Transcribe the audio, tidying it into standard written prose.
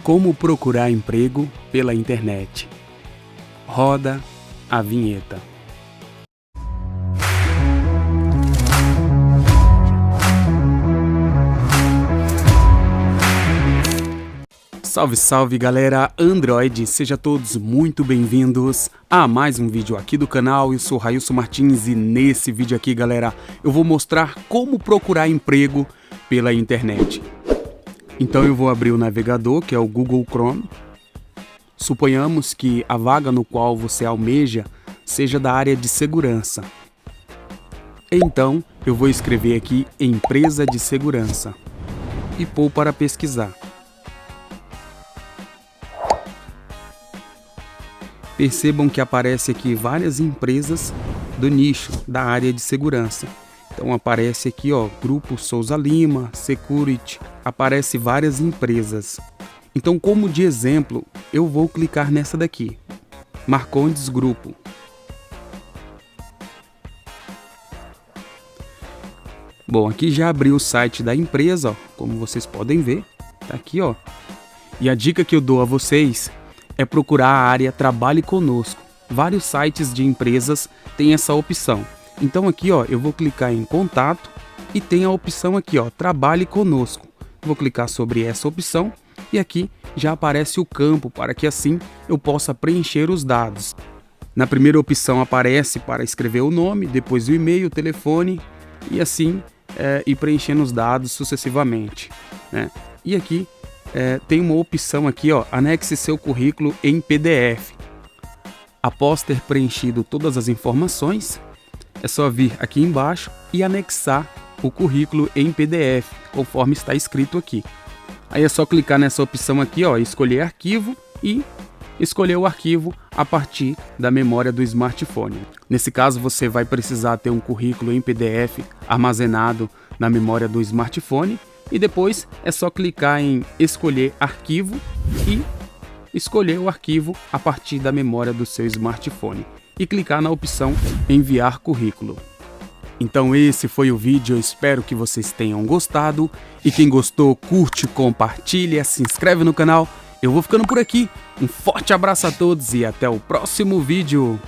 Como procurar emprego pela internet. Roda a vinheta. Salve, salve galera Android, sejam todos muito bem-vindos a mais um vídeo aqui do canal. Eu sou Railson Martins e nesse vídeo aqui, galera, eu vou mostrar como procurar emprego pela internet. Então eu vou abrir o navegador, que é o Google Chrome. Suponhamos que a vaga no qual você almeja seja da área de segurança. Então eu vou escrever aqui empresa de segurança e pôr para pesquisar. Percebam que aparece aqui várias empresas do nicho da área de segurança. Então aparece aqui, ó, Grupo Souza Lima, Security, aparece várias empresas. Então, como de exemplo, eu vou clicar nessa daqui, Marcondes Grupo. Bom, aqui já abriu o site da empresa, ó, como vocês podem ver, tá aqui, ó. E a dica que eu dou a vocês é procurar a área Trabalhe Conosco. Vários sites de empresas têm essa opção. Então aqui, ó, eu vou clicar em Contato e tem a opção aqui, ó, Trabalhe Conosco. Vou clicar sobre essa opção e aqui já aparece o campo para que assim eu possa preencher os dados. Na primeira opção aparece para escrever o nome, depois o e-mail, o telefone e assim ir preenchendo os dados sucessivamente, né? E aqui tem uma opção aqui, ó, anexe seu currículo em PDF. Após ter preenchido todas as informações, é só vir aqui embaixo e anexar o currículo em PDF, conforme está escrito aqui. Aí é só clicar nessa opção aqui, ó, escolher arquivo e escolher o arquivo a partir da memória do smartphone. Nesse caso, você vai precisar ter um currículo em PDF armazenado na memória do smartphone e depois é só clicar em escolher arquivo e escolher o arquivo a partir da memória do seu smartphone e clicar na opção enviar currículo. Então esse foi o vídeo, eu espero que vocês tenham gostado e quem gostou, curte, compartilha, se inscreve no canal. Eu vou ficando por aqui, um forte abraço a todos e até o próximo vídeo.